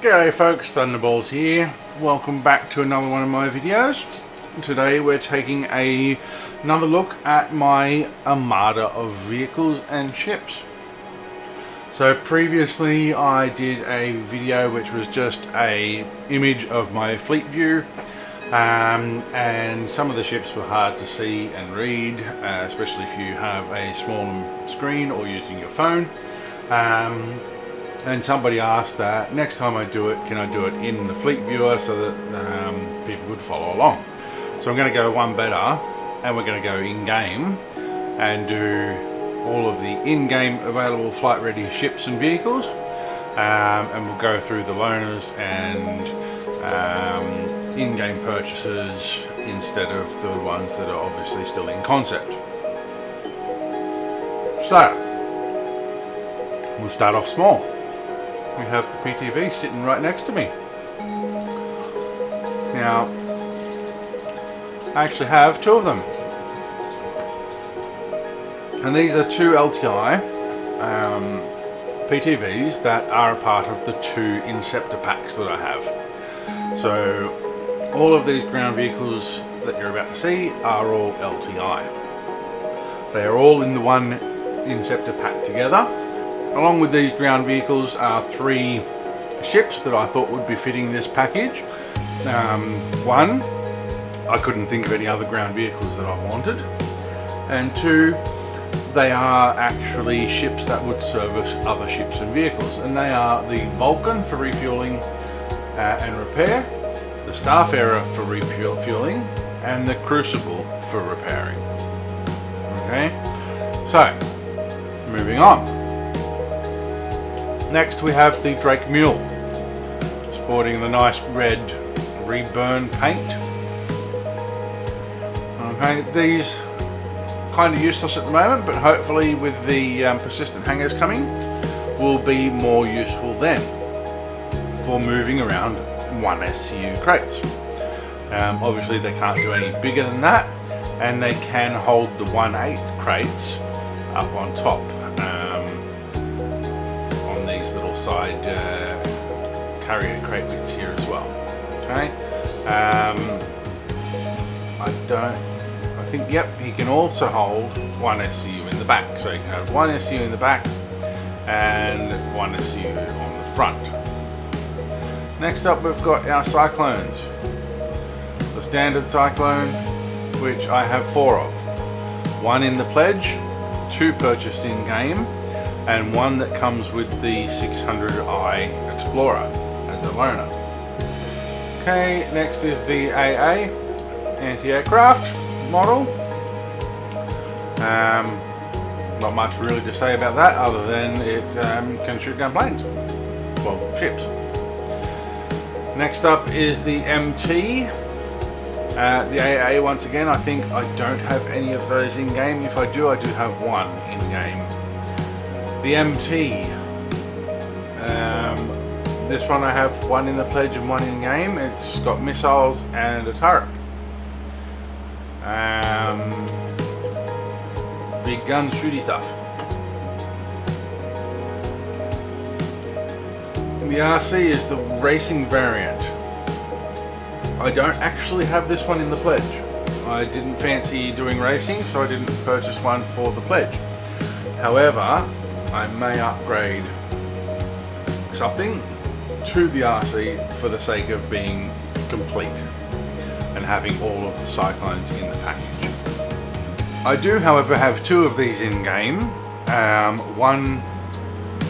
G'day folks, Thunderballs here. Welcome back to another one of my videos. Today we're taking another look at my armada of vehicles and ships. So previously I did a video which was just a image of my fleet view, and some of the ships were hard to see and read, especially if you have a small screen or using your phone. And somebody asked that next time I do it, can I do it in the fleet viewer so that people would follow along. So I'm going to go one better, and we're going to go in-game and do all of the in-game available flight ready ships and vehicles, and we'll go through the loaners and in-game purchases instead of the ones that are obviously still in concept. So we'll start off small. We have the PTV sitting right next to me. Now, I actually have two of them. And these are two LTI PTVs that are a part of the two Inceptor packs that I have. So, all of these ground vehicles that you're about to see are all LTI. They are all in the one Inceptor pack together. Along with these ground vehicles are three ships that I thought would be fitting this package. One, I couldn't think of any other ground vehicles that I wanted. And two, they are actually ships that would service other ships and vehicles. And they are the Vulcan for refueling and repair, the Starfarer for refueling, and the Crucible for repairing. Okay, so moving on. Next we have the Drake Mule, sporting the nice red reburn paint. Okay, these kind of useless at the moment, but hopefully with the persistent hangers coming will be more useful then for moving around 1SCU crates. Obviously they can't do any bigger than that, and they can hold the 1/8 crates up on top. These little side carrier crate bits here as well. Okay, I think, yep, he can also hold one SCU in the back, so you can have one SCU in the back and one SCU on the front. Next up we've got our Cyclones, the standard Cyclone, which I have 4 of. One in the pledge, 2 purchased in game, and one that comes with the 600i Explorer as a loaner. Okay, next is the AA anti-aircraft model. Not much really to say about that other than it can shoot down planes, well, ships. Next up is the MT. The AA, once again, I think I don't have any of those in game. If I do have one in game. The MT, this one I have one in the pledge and one in game. It's got missiles and a turret. Big guns, shooty stuff. The RC is the racing variant. I don't actually have this one in the pledge. I didn't fancy doing racing, so I didn't purchase one for the pledge. However, I may upgrade something to the RC for the sake of being complete and having all of the Cyclones in the package. I do, however, have 2 of these in game. One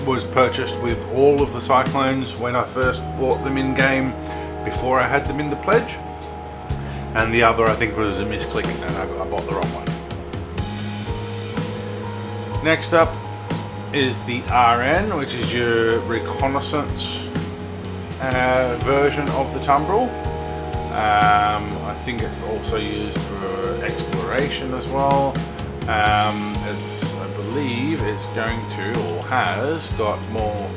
was purchased with all of the Cyclones when I first bought them in game before I had them in the pledge, and the other I think was a misclick and I bought the wrong one. Next up is the RN, which is your reconnaissance version of the Tumbril. I think it's also used for exploration as well. I believe it's going to, or has, got more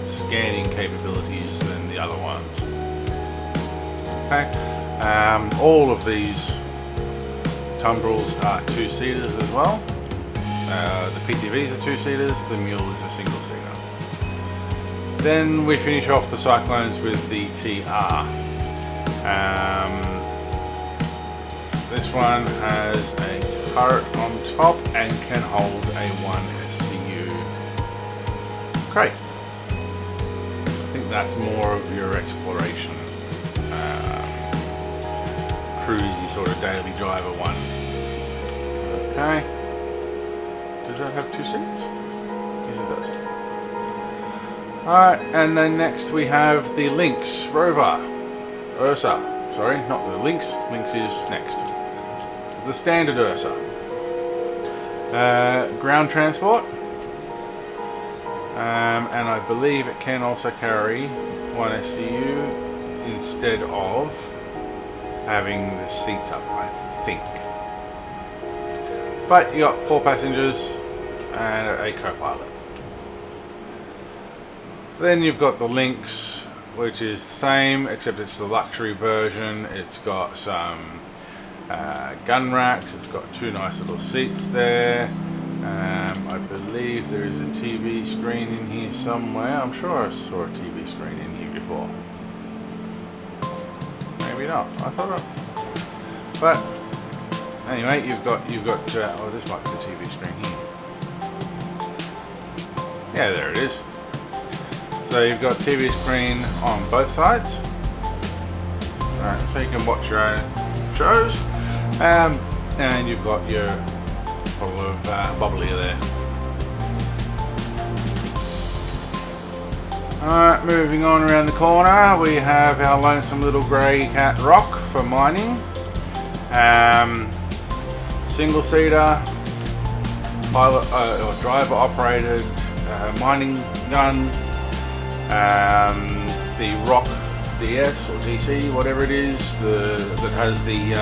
scanning capabilities than the other ones. Okay. All of these Tumbrils are 2-seaters as well. The PTVs are 2-seaters, the Mule is a single-seater. Then we finish off the Cyclones with the TR. This one has a turret on top and can hold a 1 SCU crate. I think that's more of your exploration, cruisy sort of daily driver one. Okay. Does that have 2 seats? Yes, it does. Alright, and then next we have the Lynx Rover. Ursa. Sorry, not the Lynx. Lynx is next. The standard Ursa. Ground transport. And I believe it can also carry 1 SCU instead of having the seats up, I think. But you got 4 passengers and a co-pilot. Then you've got the Lynx, which is the same, except it's the luxury version. It's got some gun racks, it's got 2 nice little seats there. I believe there is a TV screen in here somewhere. I'm sure I saw a TV screen in here before. Maybe not. I thought it. But anyway, you've got. Oh, this might be the TV screen here. Yeah, there it is. So you've got TV screen on both sides. Alright, so you can watch your own shows. And you've got your bottle of bubbly there. Alright, moving on around the corner, we have our lonesome little grey cat Rock for mining. Single seater, pilot or driver operated mining gun. The Rock DS or DC, whatever it is, that has the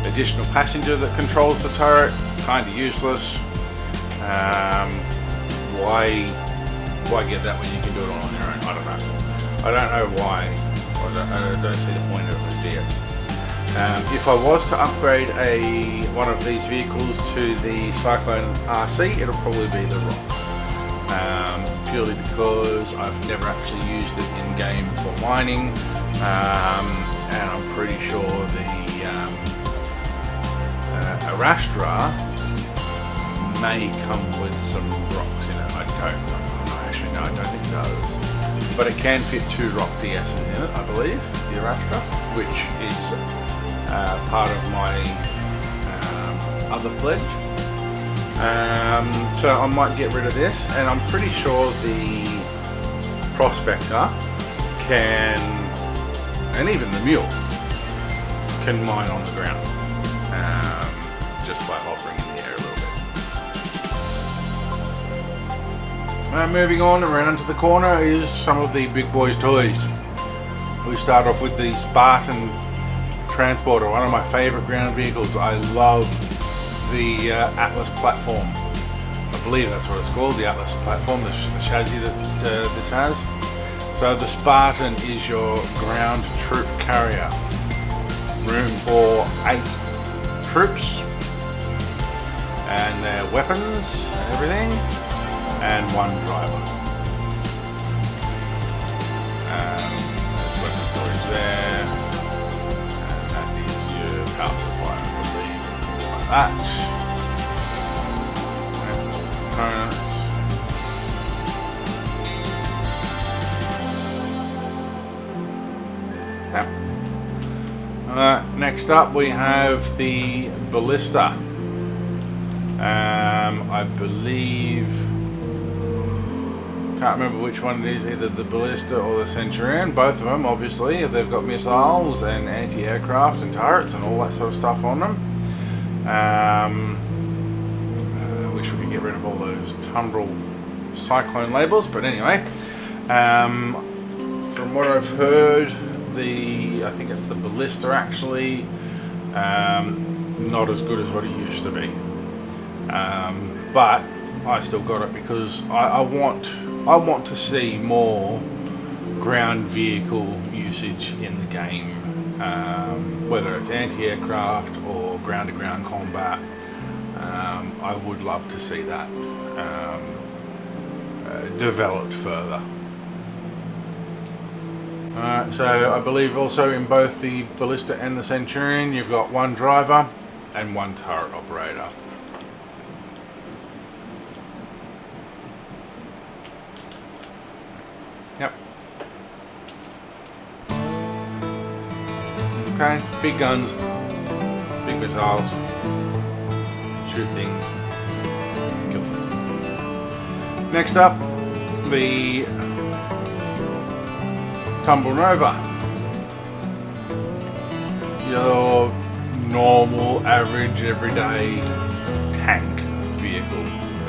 additional passenger that controls the turret. Kind of useless. Why get that when you can do it all on your own? I don't know. I don't know why. I don't see the point of a DS. If I was to upgrade one of these vehicles to the Cyclone RC, it'll probably be the Rock. Purely because I've never actually used it in game for mining, and I'm pretty sure the Arastra may come with some rocks in it. Actually no, I don't think it does. But it can fit 2 Rock DSs in it, I believe, the Arastra, which is part of my other pledge. So I might get rid of this, and I'm pretty sure the Prospector can, and even the Mule, can mine on the ground, just by hovering in the air a little bit. Moving on around to the corner is some of the big boys' toys. We start off with the Spartan Transporter, one of my favourite ground vehicles. I love the Atlas platform. I believe that's what it's called, the Atlas platform, the chassis that this has. So the Spartan is your ground troop carrier. Room for 8 troops and their weapons and everything, and 1 driver. There's weapon storage there, and that is your power supply, I believe, things like that. And components. Next up we have the Ballista. I believe, can't remember which one it is, either the Ballista or the Centurion. Both of them, obviously, they've got missiles and anti-aircraft and turrets and all that sort of stuff on them. I wish we could get rid of all those Tundral Cyclone labels, but anyway, from what I've heard, I think it's the Ballista actually, not as good as what it used to be. But I still got it because I want to see more ground vehicle usage in the game, whether it's anti-aircraft or ground-to-ground combat. I would love to see that developed further. So I believe also in both the Ballista and the Centurion you've got one driver and one turret operator. Yep. Okay, big guns, big missiles, shoot things, kill things. Next up, the Tumble Nova. Your normal, average, everyday tank vehicle.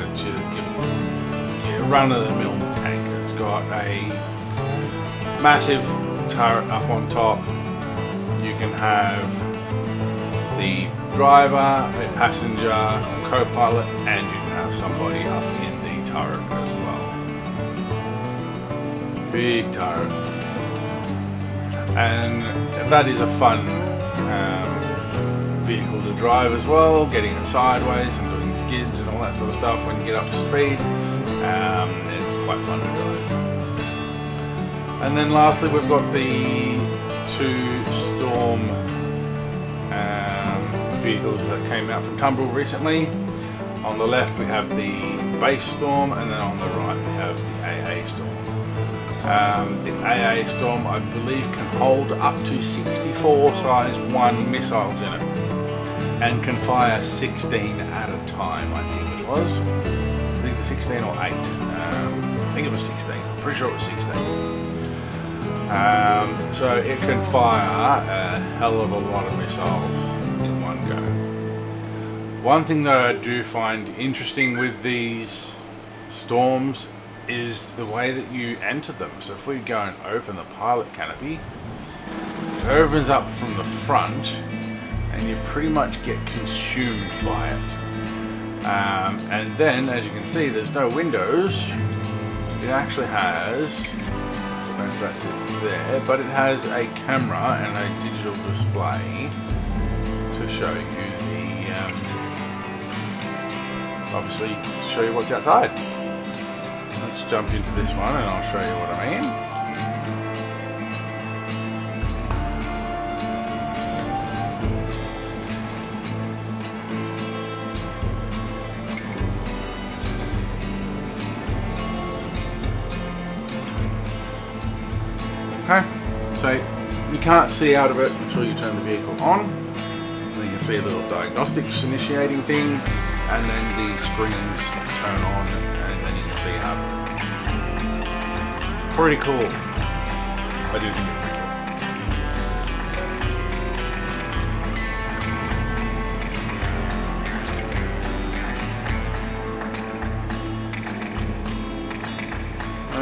It's your run-of-the-mill tank. It's got a massive turret up on top. You can have the driver, a passenger, a co-pilot, and you can have somebody up in the turret as well. Big turret. And that is a fun vehicle to drive as well, getting it sideways and doing skids and all that sort of stuff when you get up to speed. It's quite fun to drive. And then lastly we've got the two Storm vehicles that came out from Tumble recently. On the left we have the base Storm, and then on the right we have the AA Storm. The AA Storm, I believe, can hold up to 64 size 1 missiles in it, and can fire 16 at a time, I think it was. I think the 16 or 8. I think it was 16. I'm pretty sure it was 16. So it can fire a hell of a lot of missiles in one go. One thing that I do find interesting with these Storms is the way that you enter them. So if we go and open the pilot canopy, it opens up from the front and you pretty much get consumed by it. And then, as you can see, there's no windows. It actually has, I don't know if that's it there, but it has a camera and a digital display to show you the, obviously to show you what's outside. Let's jump into this one and I'll show you what I mean. Okay, so you can't see out of it until you turn the vehicle on. And you can see a little diagnostics initiating thing, and then the screens turn on, and then you can see out of it. Pretty cool. I do think it's pretty cool.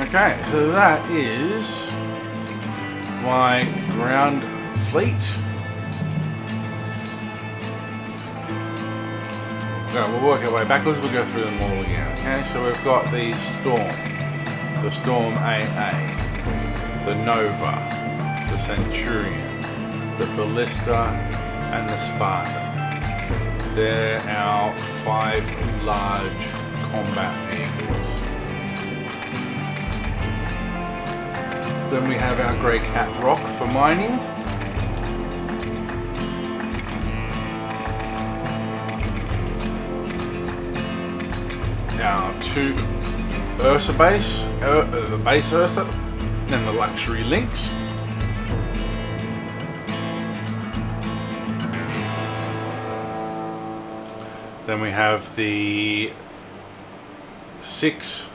Okay, so that is my ground fleet. No, we'll work our way backwards, we'll go through them all again. Okay, so we've got the Storm AA, the Nova, the Centurion, the Ballista, and the Spartan. They're our 5 large combat vehicles. Then we have our Grey Cat Rock for mining. Our 2 Ursa base, the base Ursa, and the luxury Lynx. Then we have the 6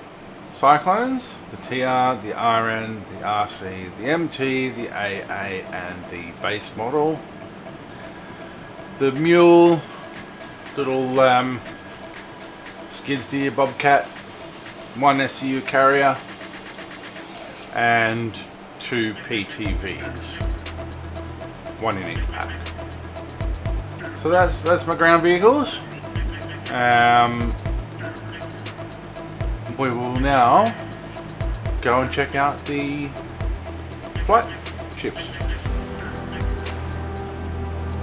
Cyclones, the TR, the RN, the RC, the MT, the AA, and the base model. The Mule, little skid steer Bobcat, 1 SCU carrier, and 2 PTVs, 1 in each pack. So that's my ground vehicles. We will now go and check out the flight ships.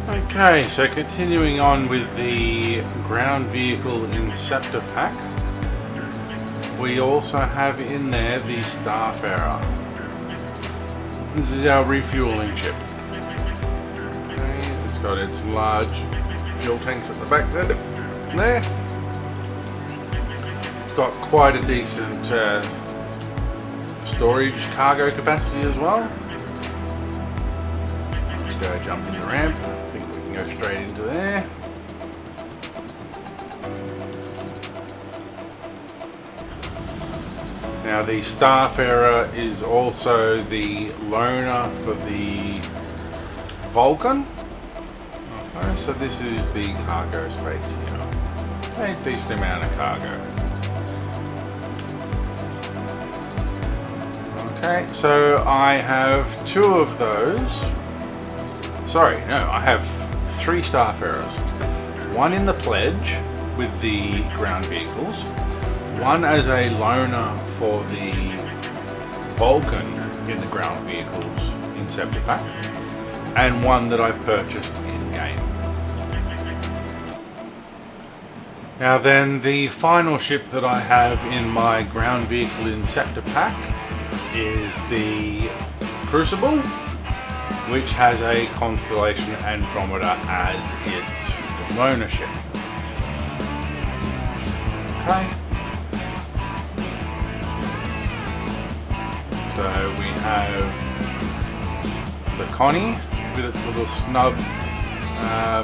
Okay, so continuing on with the ground vehicle Inceptor pack, we also have in there the Starfarer. This is our refueling ship. Okay, it's got its large fuel tanks at the back there. It's got quite a decent storage cargo capacity as well. Let's go jump in the ramp. I think we can go straight into there. Now the Starfarer is also the loaner for the Vulcan. Okay, so this is the cargo space here. A decent amount of cargo. Okay, so I have 2 of those. Sorry, no, I have 3 Starfarers. 1 in the pledge with the ground vehicles. 1 as a loaner for the Vulcan in the ground vehicles Inceptor pack, and 1 that I purchased in game. Now then, the final ship that I have in my ground vehicle Inceptor pack is the Crucible, which has a Constellation Andromeda as its loaner ship. Okay. So we have the Connie with its little snub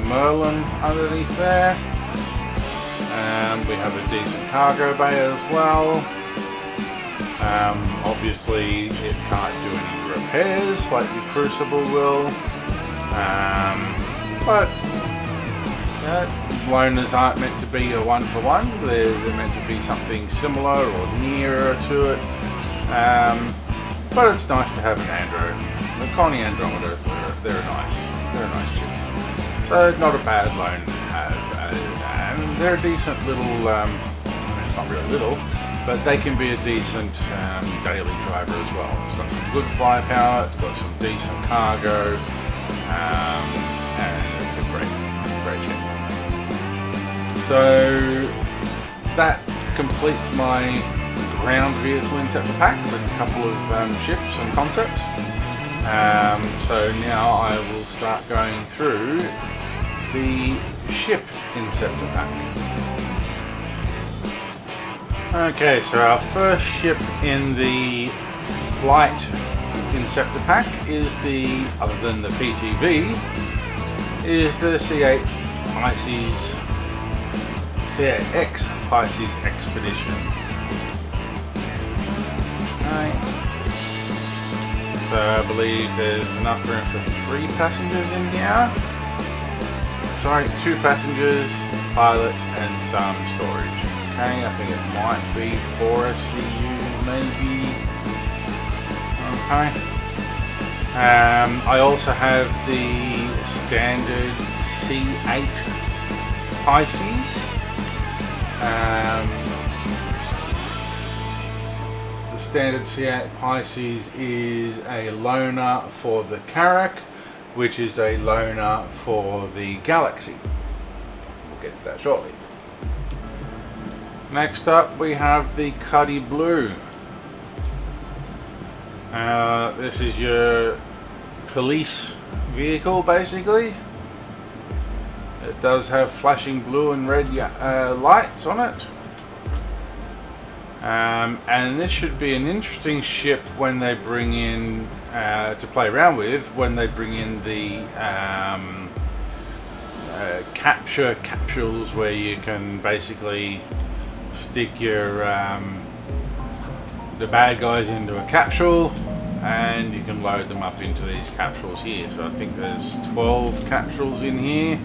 Merlin underneath there. We have a decent cargo bay as well. Obviously it can't do any repairs like the Crucible will. But loaners aren't meant to be a one-for-one. They're meant to be something similar or nearer to it. But it's nice to have an Andro. The Connie Andromedas, they're a nice ship. So not a bad loan to have. And they're a decent little, it's not really little, but they can be a decent daily driver as well. It's got some good firepower, it's got some decent cargo, and it's a great ship. So that completes my ground vehicle Inceptor pack with a couple of ships and concepts. So now I will start going through the ship Inceptor pack. Okay, so our first ship in the flight Inceptor pack is the, other than the PTV, is the C8 Pisces, C8X Pisces Expedition. So I believe there's enough room for 3 passengers in here. Sorry, 2 passengers, pilot, and some storage. Okay, I think it might be 4 SCUs maybe. Okay. I also have the standard C8 Pisces. The standard C8 Pisces is a loaner for the Carrack, which is a loaner for the Galaxy. We'll get to that shortly. Next up we have the Cuddy Blue. This is your police vehicle basically. It does have flashing blue and red lights on it. And this should be an interesting ship when they bring in, to play around with, when they bring in the capture capsules where you can basically stick your the bad guys into a capsule and you can load them up into these capsules here. So I think there's 12 capsules in here.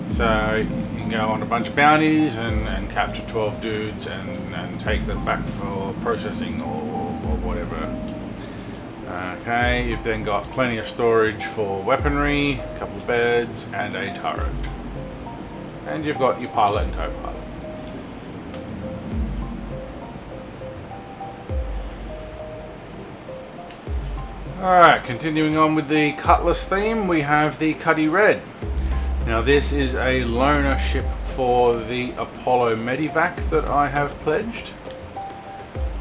So you can go on a bunch of bounties and capture 12 dudes and take them back for processing or whatever. Okay, you've then got plenty of storage for weaponry, a couple of beds and a turret. And you've got your pilot and co-pilot. Alright, continuing on with the Cutlass theme, we have the Cuddy Red. Now this is a loaner ship for the Apollo Medivac that I have pledged.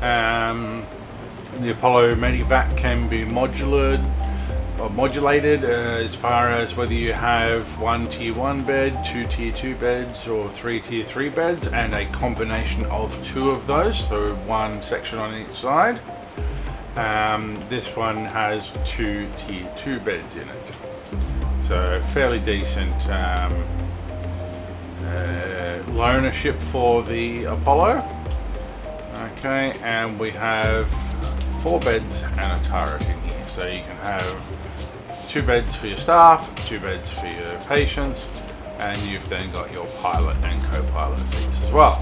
The Apollo Medivac can be modular or modulated as far as whether you have 1 tier 1 bed, 2 tier 2 beds, or 3 tier 3 beds, and a combination of 2 of those, so 1 section on each side. This one has 2 tier 2 beds in it, so fairly decent loaner ship for the Apollo. Okay, and we have 4 beds and a turret in here, so you can have 2 beds for your staff, 2 beds for your patients, and you've then got your pilot and co-pilot seats as well.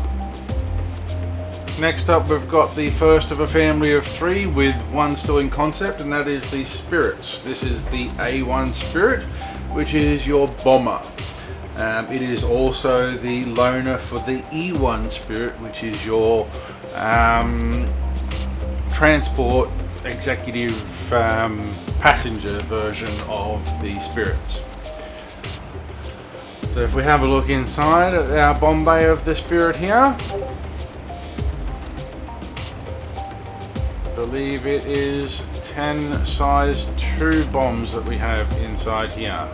Next up, we've got the first of a family of 3 with 1 still in concept, and that is the Spirits. This is the A1 Spirit, which is your bomber. It is also the loaner for the E1 Spirit, which is your transport executive passenger version of the Spirits. So if we have a look inside at our bomb bay of the Spirit here, I believe it is 10 size 2 bombs that we have inside here.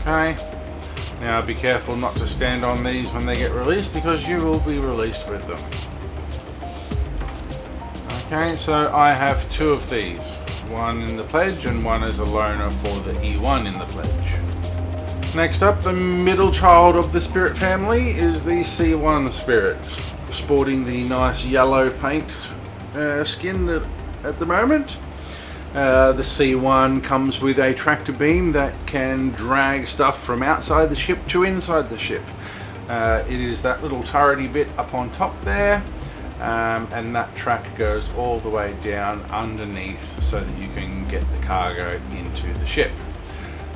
Okay, now be careful not to stand on these when they get released, because you will be released with them. Okay, so I have 2 of these, 1 in the pledge and 1 as a loaner for the E1 in the pledge. Next up, the middle child of the Spirit family is the C1 Spirit, sporting the nice yellow paint skin at the moment. The C1 comes with a tractor beam that can drag stuff from outside the ship to inside the ship. It is that little turrety bit up on top there, and that track goes all the way down underneath so that you can get the cargo into the ship.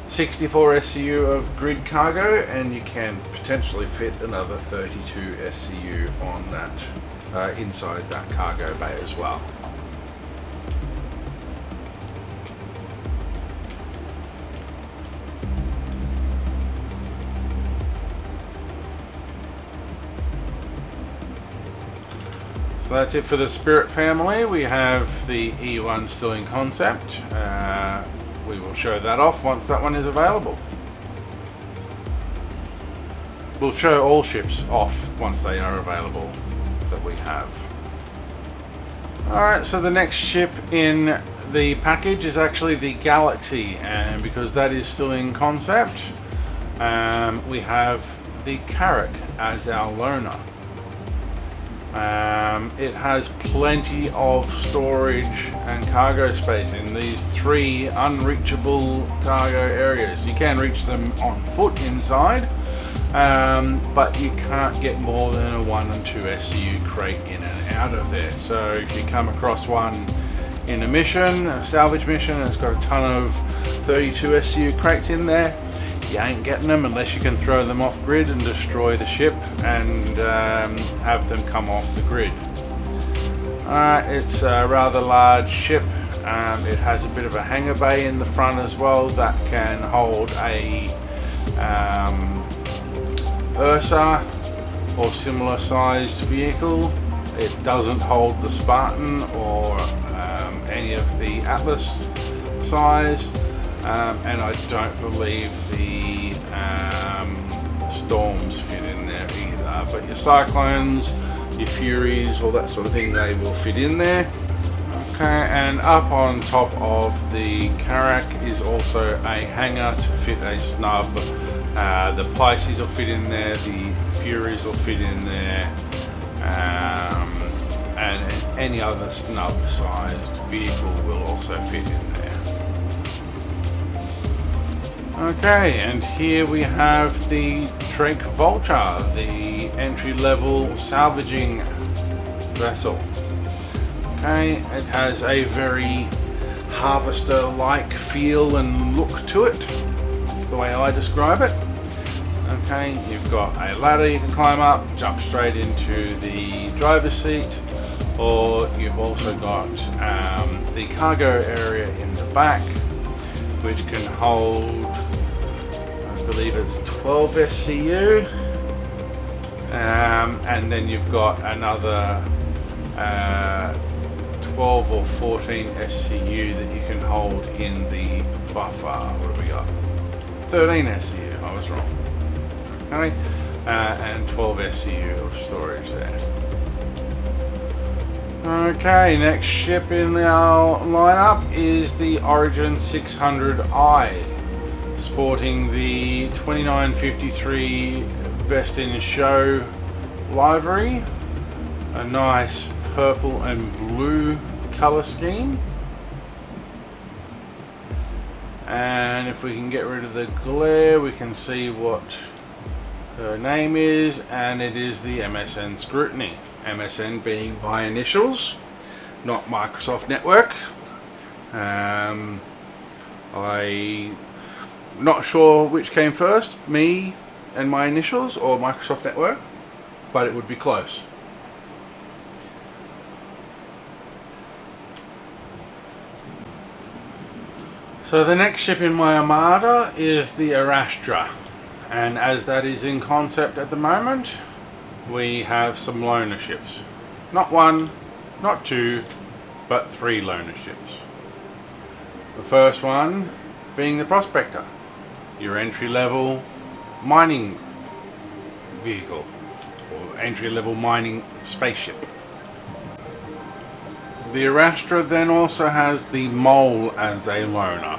64 SCU of grid cargo, and you can potentially fit another 32 SCU on that inside that cargo bay as well. So that's it for the Spirit family. We have the E1 still in concept. We will show that off once that one is available. We'll show all ships off once they are available that we have. Alright, so the next ship in the package is actually the Galaxy, and because that is still in concept, we have the Carrack as our loaner. It has plenty of storage and cargo space in these 3 unreachable cargo areas. You can reach them on foot inside, but you can't get more than a 1 and 2 SCU crate in and out of there. So if you come across one in a mission, a salvage mission, and it's got a ton of 32 SCU crates in there, you ain't getting them unless you can throw them off grid and destroy the ship and have them come off the grid. It's a rather large ship. It has a bit of a hangar bay in the front as well that can hold a Ursa or similar sized vehicle. It doesn't hold the Spartan or any of the Atlas size. And I don't believe the Storms fit in there either, but your Cyclones, your Furies, all that sort of thing, they will fit in there. Okay, and up on top of the Carrack is also a hangar to fit a snub. The Pisces will fit in there, the Furies will fit in there, and any other snub sized vehicle will also fit in there. Okay, and here we have the Drake Vulture, the entry-level salvaging vessel. Okay, it has a very harvester-like feel and look to it. That's the way I describe it. Okay, you've got a ladder you can climb up, jump straight into the driver's seat, or you've also got the cargo area in the back, which can hold, I believe it's 12 SCU, and then you've got another 12 or 14 SCU that you can hold in the buffer. What have we got? 13 SCU, I was wrong. Okay. And 12 SCU of storage there. Okay, next ship in our lineup is the Origin 600i, sporting the 2953 Best in Show livery, a nice purple and blue color scheme. And if we can get rid of the glare, we can see what her name is, and it is the MSN Scrutiny. MSN being my initials, not Microsoft Network. I'm not sure which came first, me and my initials or Microsoft Network, but it would be close. So the next ship in my Armada is the Arastra, and as that is in concept at the moment, we have some loaner ships. Not one, not two, but 3 loaner ships. The first one being the Prospector, your entry-level mining vehicle, or entry-level mining spaceship. The Arastra then also has the Mole as a loaner.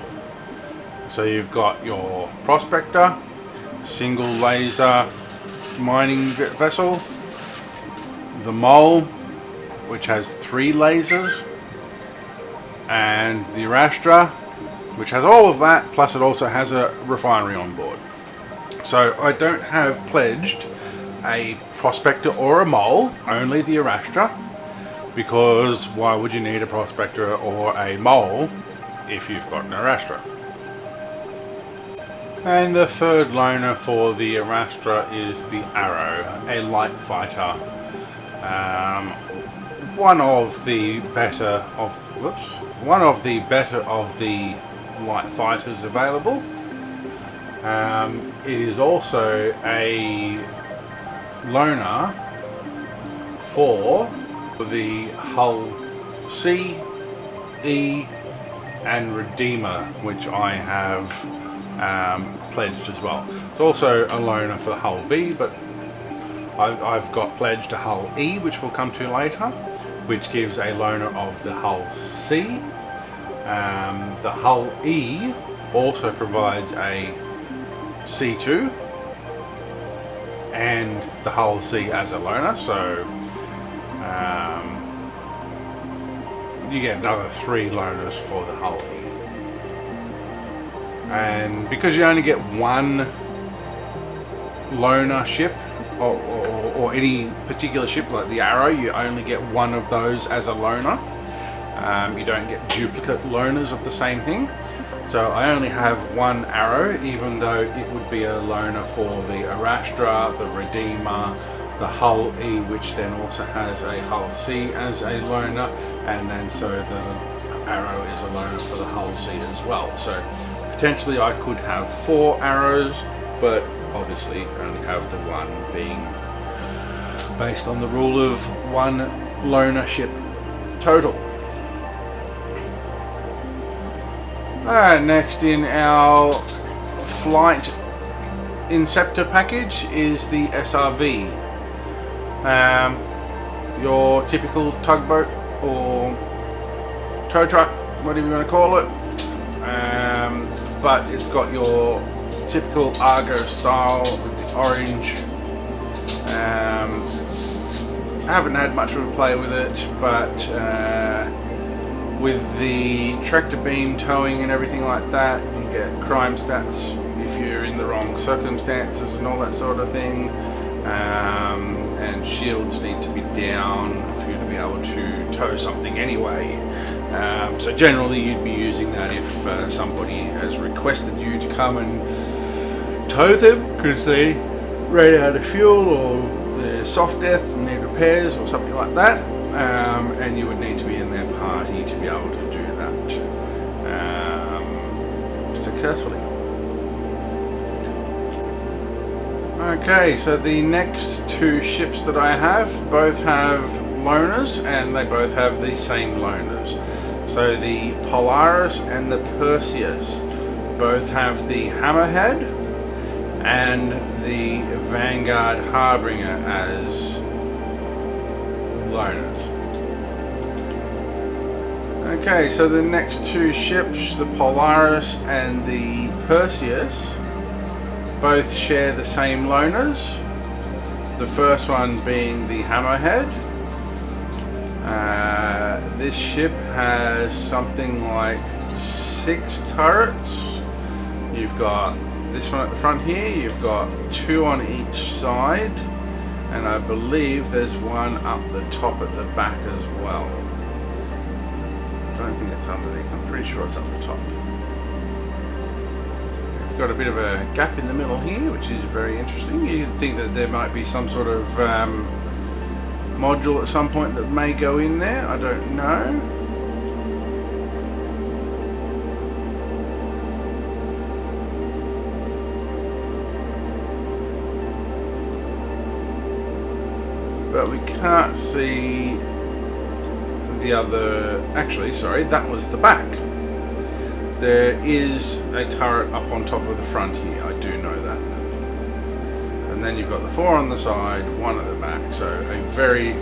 So you've got your Prospector, single laser mining vessel, the Mole, which has 3 lasers, and the Arastra, which has all of that, plus it also has a refinery on board. So I don't have pledged a Prospector or a Mole, only the Arastra, because why would you need a Prospector or a Mole if you've got an Arastra? And the third loaner for the Arastra is the Arrow, a light fighter. One of the better of the light fighters available. It is also a loaner for the Hull C, E, and Redeemer, which I have pledged as well. It's also a loaner for the Hull B, but I've got pledged a Hull E, which we'll come to later, which gives a loaner of the Hull C. The Hull E also provides a C2 and the Hull C as a loaner, so you get another 3 loaners for the Hull E. And because you only get one loaner ship, or any particular ship like the Arrow, you only get one of those as a loaner. You don't get duplicate loaners of the same thing. So I only have one Arrow, even though it would be a loaner for the Arastra, the Redeemer, the Hull E, which then also has a Hull C as a loaner, and then so the Arrow is a loaner for the Hull C as well. So potentially I could have 4 Arrows, but obviously only have the one, being based on the rule of one loaner ship total. Next in our flight Inceptor package is the SRV. Your typical tugboat or tow truck, whatever you want to call it, but it's got your typical Argo style with the orange. I haven't had much of a play with it, but with the tractor beam towing and everything like that, you get crime stats if you're in the wrong circumstances and all that sort of thing. And shields need to be down for you to be able to tow something anyway. So generally you'd be using that if somebody has requested you to come and tow them because they ran out of fuel or they're soft death and need repairs or something like that. And you would need to be in their party to be able to do that successfully. Okay, so the next 2 ships that I have both have loaners, and they both have the same loaners. So the Polaris and the Perseus both have the Hammerhead and the Vanguard Harbinger as loaners. Okay, so the next two ships, the Polaris and the Perseus, both share the same loaners. The first one being the Hammerhead. This ship has something like 6 turrets. You've got this one at the front here, you've got 2 on each side, and I believe there's one up the top at the back as well. I don't think it's underneath, I'm pretty sure it's up the top. We've got a bit of a gap in the middle here, which is very interesting. You'd think that there might be some sort of module at some point that may go in there, I don't know. But we can't see the other. Actually, sorry, that was the back. There is a turret up on top of the front here, I do know that. And then you've got the 4 on the side, 1 at the back, so a very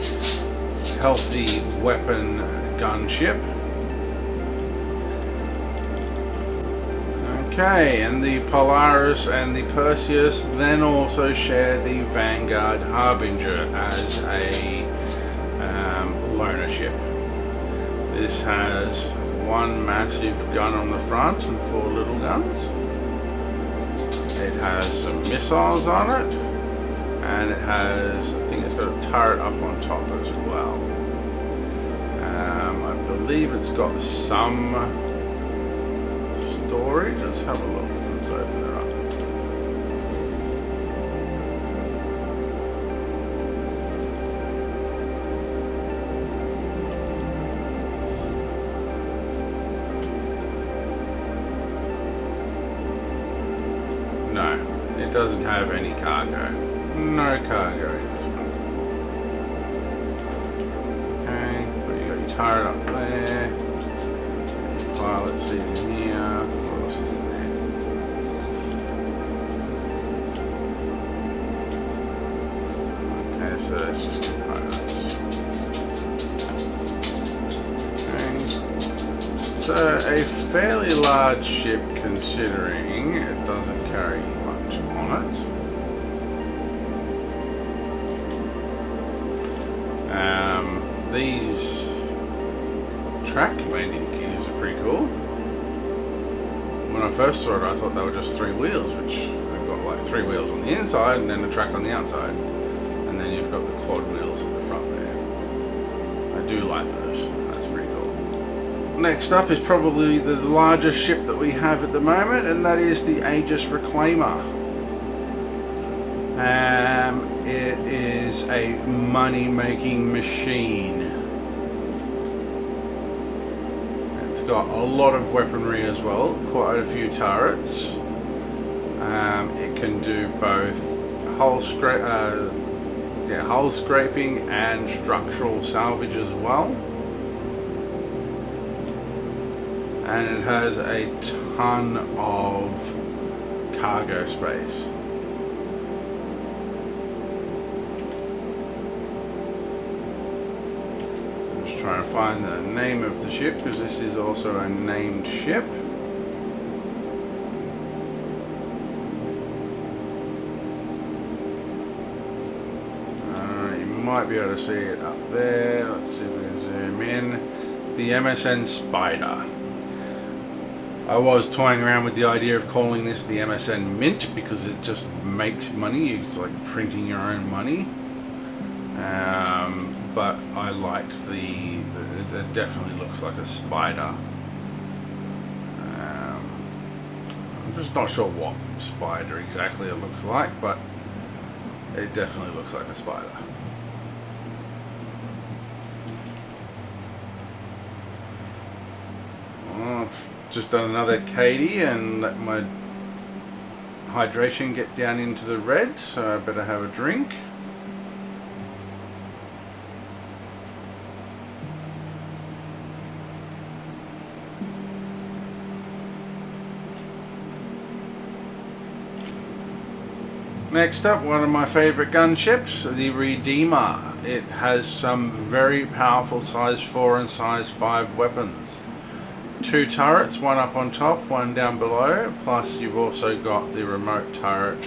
healthy weapon gunship. Okay, and the Polaris and the Perseus then also share the Vanguard Harbinger as a loaner ship. This has 1 massive gun on the front and 4 little guns. It has some missiles on it, and it has, I think it's got a turret up on top as well. I believe it's got some storage. Let's have a look. Let's open it up. No, it doesn't have any cargo. No cargo in this one. Okay, but you got your turret up there. Your pilot seat in here. What else is in there? Okay, so that's just components. Okay. So a fairly large ship, considering it doesn't carry much on it. These track landing gears are pretty cool. When I first saw it, I thought they were just 3 wheels, which they've got like 3 wheels on the inside and then a track on the outside, and then you've got the quad wheels at the front there. I do like those. That's pretty cool. Next up is probably the largest ship that we have at the moment, and that is the Aegis Reclaimer. It is a money-making machine. It's got a lot of weaponry as well, quite a few turrets. It can do both hull scraping and structural salvage as well. And it has a ton of cargo space. Trying to find the name of the ship, because this is also a named ship. You might be able to see it up there. Let's see if we can zoom in. The MSN Spider. I was toying around with the idea of calling this the MSN Mint, because it just makes money. It's like printing your own money. But I liked it definitely looks like a spider. I'm just not sure what spider exactly it looks like, but it definitely looks like a spider. Well, I've just done another Katie and let my hydration get down into the red, so I better have a drink. Next up, one of my favourite gunships, the Redeemer. It has some very powerful size 4 and size 5 weapons. 2 turrets, one up on top, one down below, plus you've also got the remote turret,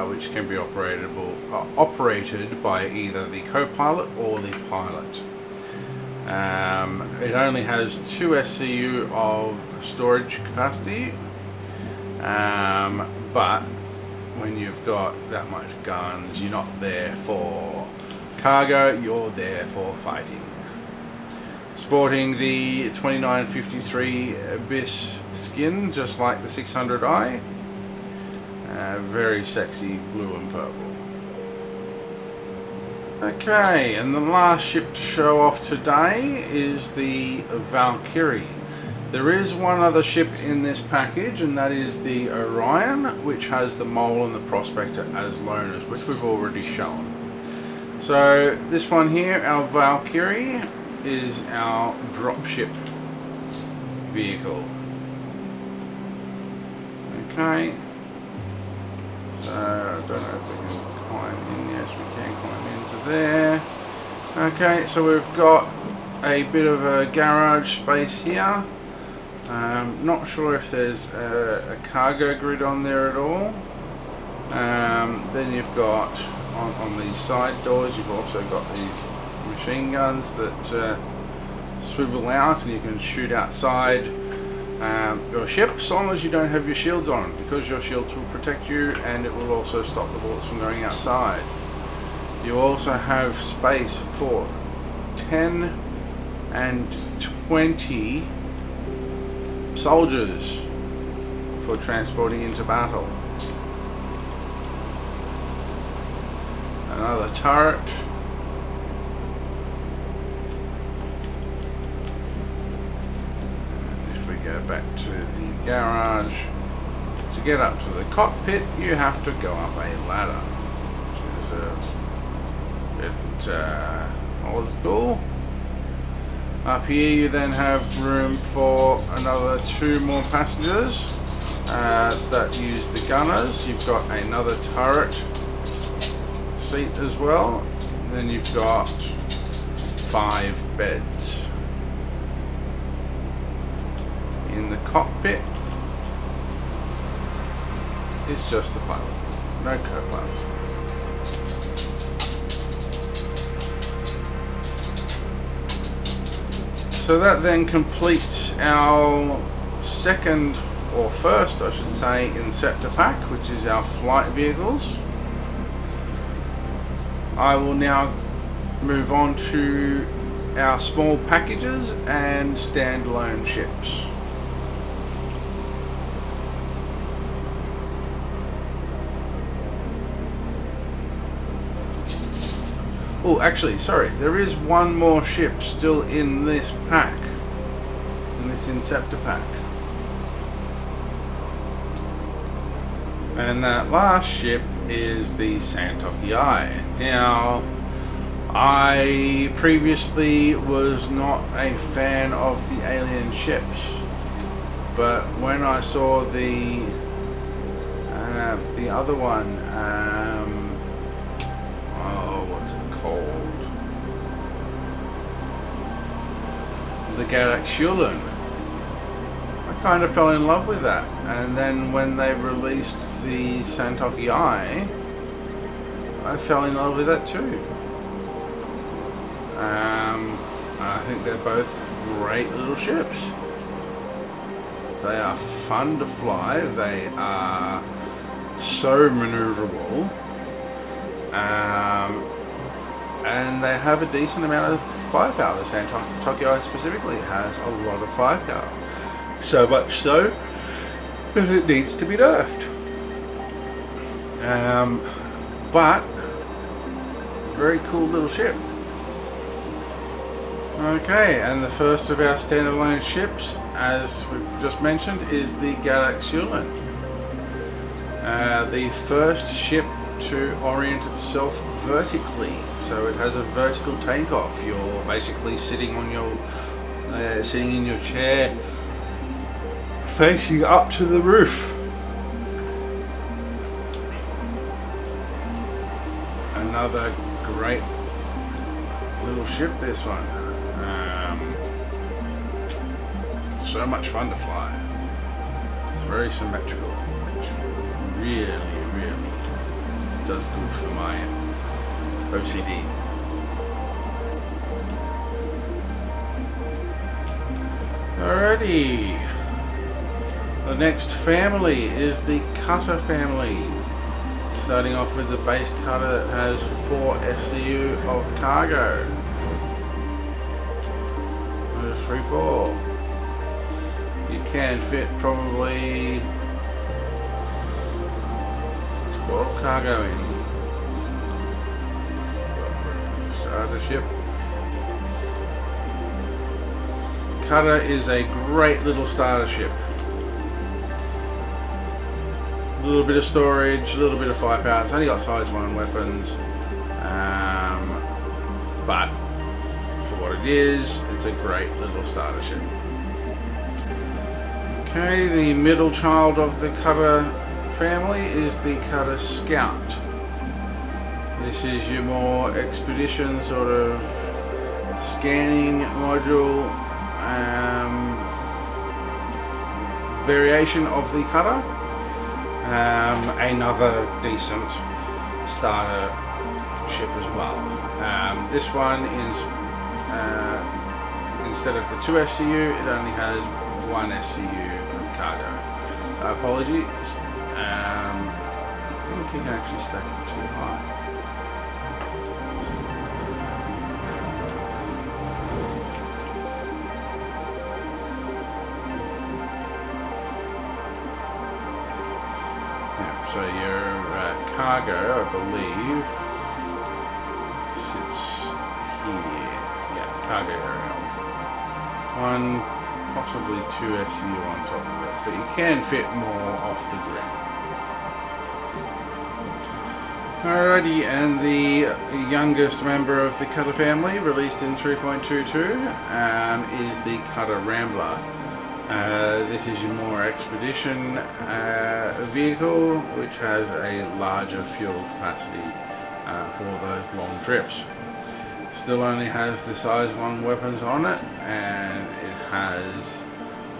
which can be operated by either the co-pilot or the pilot. It only has 2 SCU of storage capacity, but when you've got that much guns, you're not there for cargo, you're there for fighting. Sporting the 2953 BIS skin, just like the 600i. Very sexy blue and purple. Okay, and the last ship to show off today is the Valkyrie. There is one other ship in this package, and that is the Orion, which has the Mole and the Prospector as loaners, which we've already shown. So this one here, our Valkyrie, is our dropship vehicle. Okay, so I don't know if we can climb in. Yes, we can climb into there. Okay, so we've got a bit of a garage space here. Not sure if there's a cargo grid on there at all. Then you've got on these side doors, you've also got these machine guns that swivel out, and you can shoot outside your ship, so long as you don't have your shields on, because your shields will protect you and it will also stop the bullets from going outside. You also have space for 10 and 20 soldiers for transporting into battle. Another turret. And if we go back to the garage, to get up to the cockpit you have to go up a ladder, which is a bit old school. Up here you then have room for another 2 more passengers that use the gunners. You've got another turret seat as well. Then you've got 5 beds. In the cockpit, it's just the pilot, no co-pilot. So that then completes our second, or first I should say, Inceptor pack, which is our flight vehicles. I will now move on to our small packages and standalone ships. Oh, actually, sorry, there is one more ship still in this pack, in this Inceptor pack. And that last ship is the Santoki I. Now, I previously was not a fan of the alien ships, but when I saw the other one, what's it called? The Galaxulan. I kind of fell in love with that, and then when they released the Santoki I fell in love with that too. I think they're both great little ships. They are fun to fly. They are so maneuverable. And they have a decent amount of firepower. The Santoki I specifically has a lot of firepower. So much so that it needs to be nerfed. But very cool little ship. Okay, and the first of our standalone ships, as we just mentioned, is the Galaxulan. The first ship to orient itself vertically, so it has a vertical takeoff. You're basically sitting on your sitting in your chair, facing up to the roof. Another great little ship, this one. So much fun to fly. It's very symmetrical, which really, really does good for my OCD. Alrighty. The next family is the cutter family. Starting off with the base cutter that has 4 SCU of cargo. 1, 2, 3, 4. You can fit probably 12 cargo in here. Start the ship. Cutter is a great little starter ship. A little bit of storage, a little bit of firepower. It's only got size 1 weapons, but for what it is, it's a great little starter ship. Okay, the middle child of the cutter family is the cutter Scout. This is your more expedition sort of scanning module variation of the cutter. Another decent starter ship as well. This one is instead of the 2 SCU, it only has 1 SCU of cargo. Apologies. I think you can actually stack it too high. So your cargo, I believe, sits here. Yeah, cargo area. 1, possibly 2 SCU on top of it, but you can fit more off the grid. Alrighty, and the youngest member of the cutter family, released in 3.22, is the cutter Rambler. This is your more expedition vehicle, which has a larger fuel capacity for those long trips. Still only has the size 1 weapons on it, and it has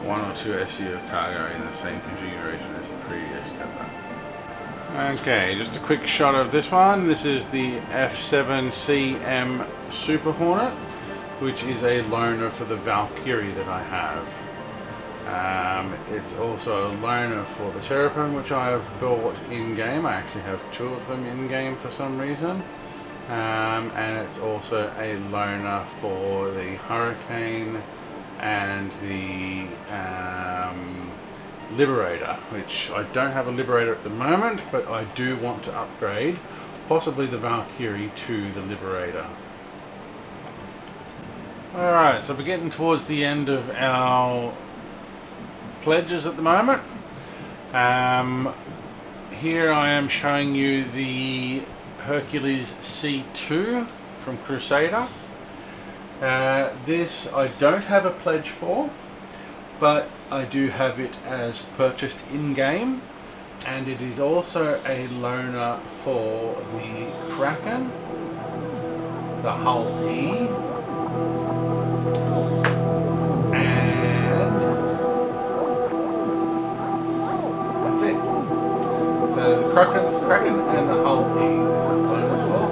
1 or 2 SCU of cargo in the same configuration as the previous cutter. Okay, just a quick shot of this one. This is the F7CM Super Hornet, which is a loaner for the Valkyrie that I have. It's also a loaner for the Terrapin, which I have bought in-game. I actually have 2 of them in-game for some reason. And it's also a loaner for the Hurricane and the Liberator, which I don't have a Liberator at the moment, but I do want to upgrade, possibly the Valkyrie to the Liberator. Alright, so we're getting towards the end of our pledges at the moment. Here I am showing you the Hercules C2 from Crusader. This I don't have a pledge for, but I do have it as purchased in-game, and it is also a loaner for the Kraken, the Hull E, and that's it. So the Kraken and the Hull E, this is loaners for,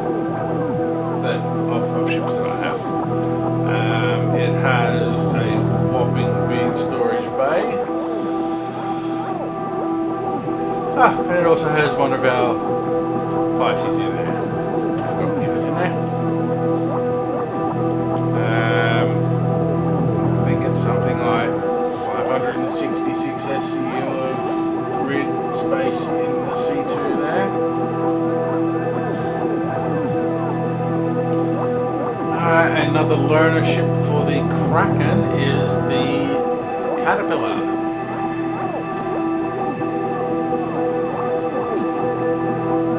of ships that I have. It has a whopping big storage bay. And it also has one of our Pisces in there. I forgot he was in there. I think it's something like 566 SCU of grid space in the C2 there. Another loaner ship for the Kraken is the Caterpillar.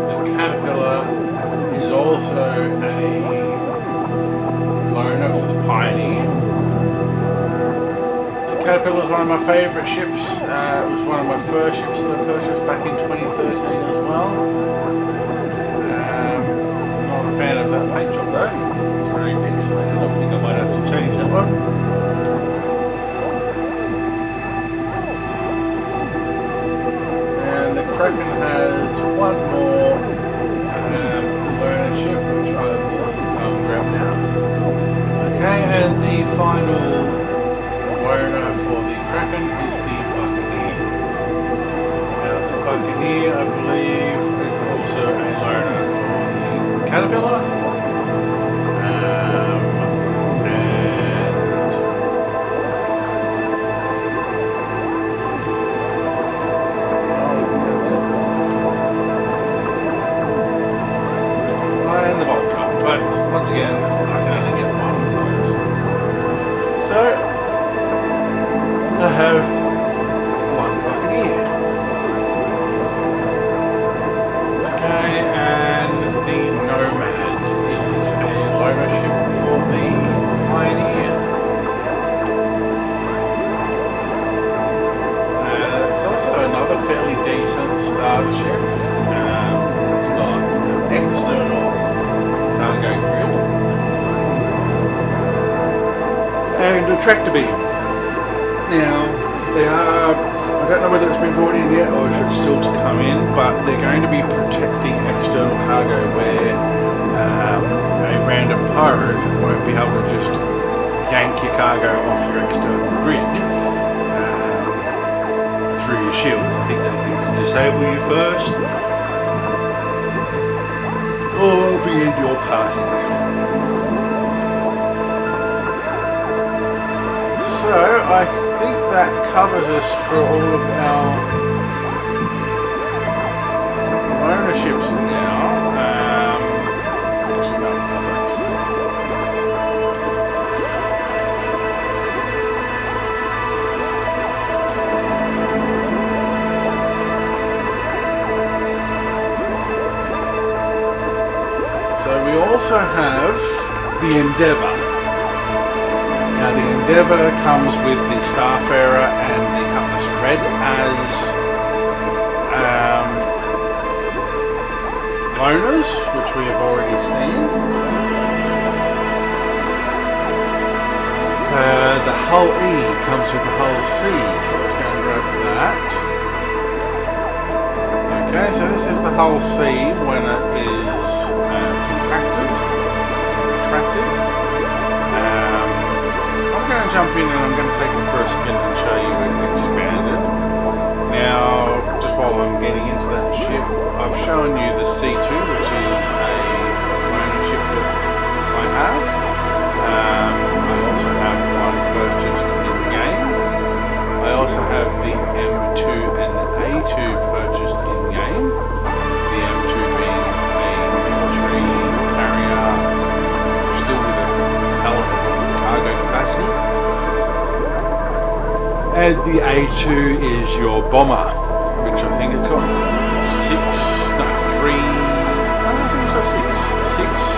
The Caterpillar is also a loaner for the Pioneer. The Caterpillar is one of my favourite ships. It was one of my first ships that I purchased back in 2013 as well. Not a though. It's very pixelated. I think I might have to change that one. And the Kraken has one more learner ship, which I will go and grab now. Okay, and the final learner for the Kraken is the Buccaneer. Now the Buccaneer, I believe, is also a learner for the Caterpillar. And the Volta, but once again, I can only get one of those. So I have one Buccaneer. Okay, and the Nomad is a loaner ship for the Pioneer. It's also another fairly decent starter ship. It's got an external cargo grid and a tractor beam. Now, they are, I don't know whether it's been brought in yet or if it's still to come in, but they're going to be protecting external cargo where a random pirate won't be able to just yank your cargo off your external grid through your shields. I think they need to disable you first or be in your party. So I think that covers us for all of our ownerships now. Actually, no, it doesn't. So we also have the Endeavour. Now the Endeavour comes with the Starfarer and the Cutlass Red as loaners, which we have already seen. The Hull E comes with the Hull C, so let's go and grab that. Okay, so this is the Hull C when it is compacted, retracted. I'm going to jump in and I'm going to take it for a spin and show you it expanded. Now, just while I'm getting into that ship, I've shown you the C2, which is a loaner ship that I have. I also have one purchased in-game. I also have the M2 and A2 purchased in-game. The M2 being a military carrier, still with a hell of a lot of cargo capacity. And the A2 is your bomber, which I think it's got six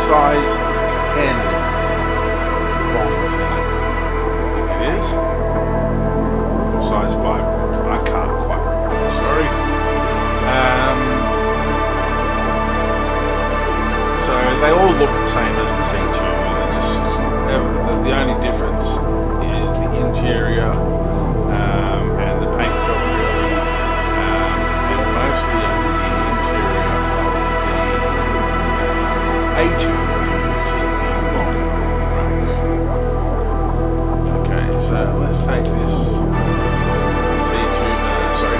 size 10 bombs in it. I think it is. Or size 5 bombs. I can't quite remember, sorry. So they all look the same as the C2. They're just, the only difference is the interior and the paint job really, and mostly only the interior of the A2 where you see the bomb racks. Okay, so let's take this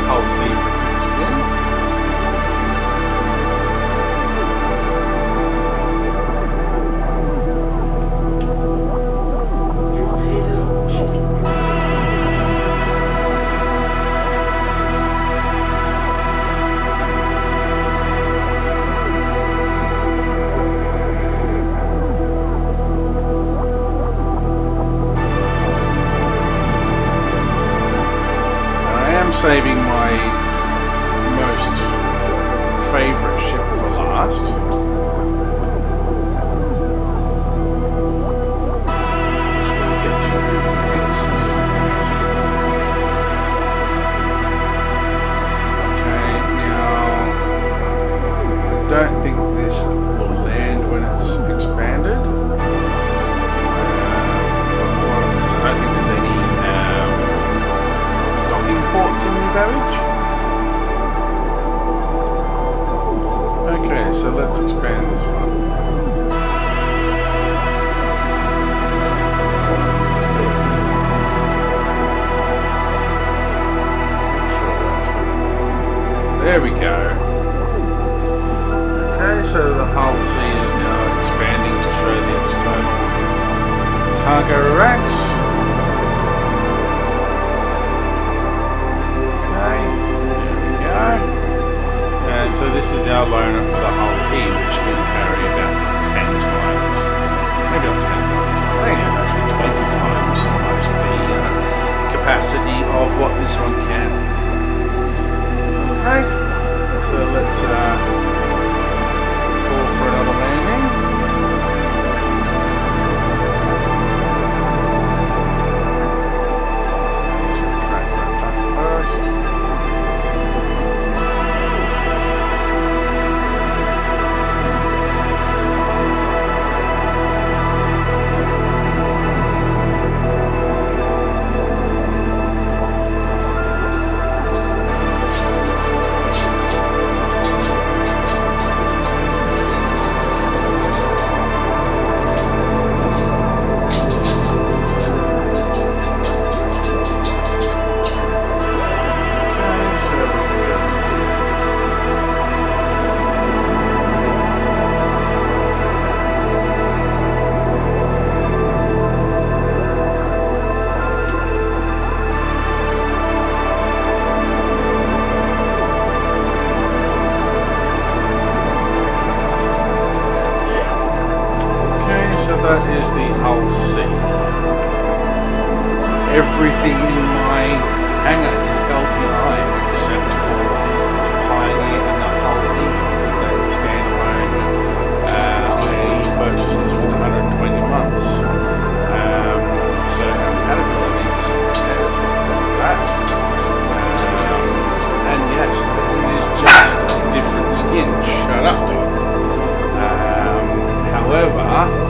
Hull C for a spin. Saving my most favourite ship for last. Which we'll get to next. Okay, now I don't think this will land when it's expanded. damage. Okay, so let's expand this one. Let's do it. There we go. Okay, so the hull C is now expanding to show the external cargo racks. Okay, there we go. And so this is our loaner for the hull E, which can carry about 10 times. Maybe not 10 times. I think it's actually 20 times almost the capacity of what this one can. Okay, so let's call for another landing. That is the hull C. Everything in my hangar is LTI except for the Pioneer and the hull E because they were standalone. I purchased this for 120 months. So our Caterpillar needs some repairs like that. And yes, it is just a different skin. Shut up, dog. However,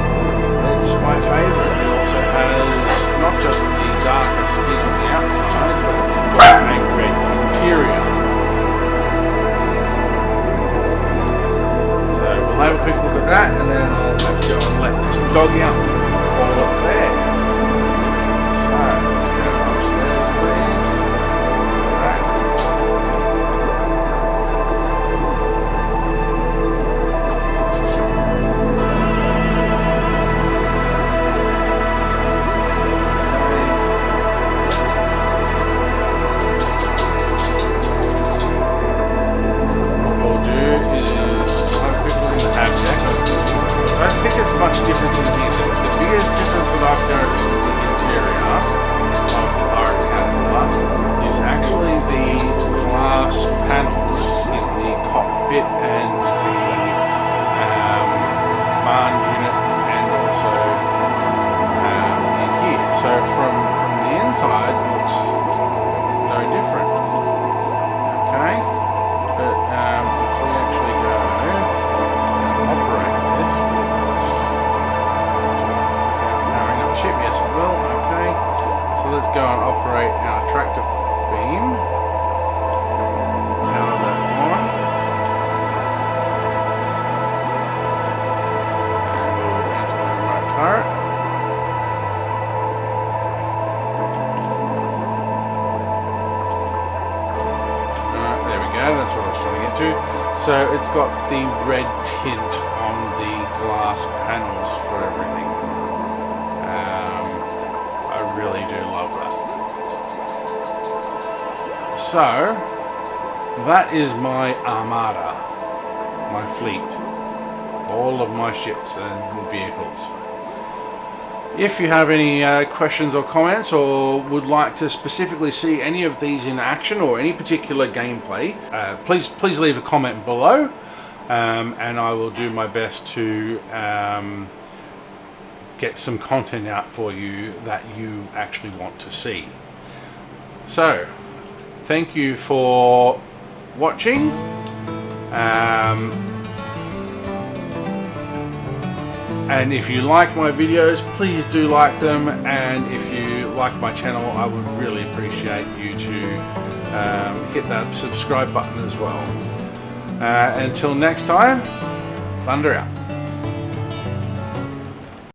it's my favourite. It also has not just the darker skin on the outside, but it's got a red interior. So we'll have a quick look at that, and then I'll have to go and let this dog out and call it there. So let's go upstairs, please. Right. Much difference in here. The biggest difference that I've noticed with the interior of the Pirate Caterpillar is actually the glass panels in the cockpit and the command unit and also in here. So from the inside it looks no different. Okay? But if we actually go and operate this, ship, yes it will, okay. So let's go and operate our tractor beam. Power that on. And we'll enter the remote turret. Alright, there we go, that's what I was trying to get to. So it's got the red tint on the glass panels for everything. I really do love that. So that is my Armada, my fleet, all of my ships and vehicles. If you have any questions or comments or would like to specifically see any of these in action or any particular gameplay, please leave a comment below, and I will do my best to get some content out for you that you actually want to see. So thank you for watching. And if you like my videos, please do like them, and if you like my channel, I would really appreciate you to hit that subscribe button as well. Until next time, Thunder out.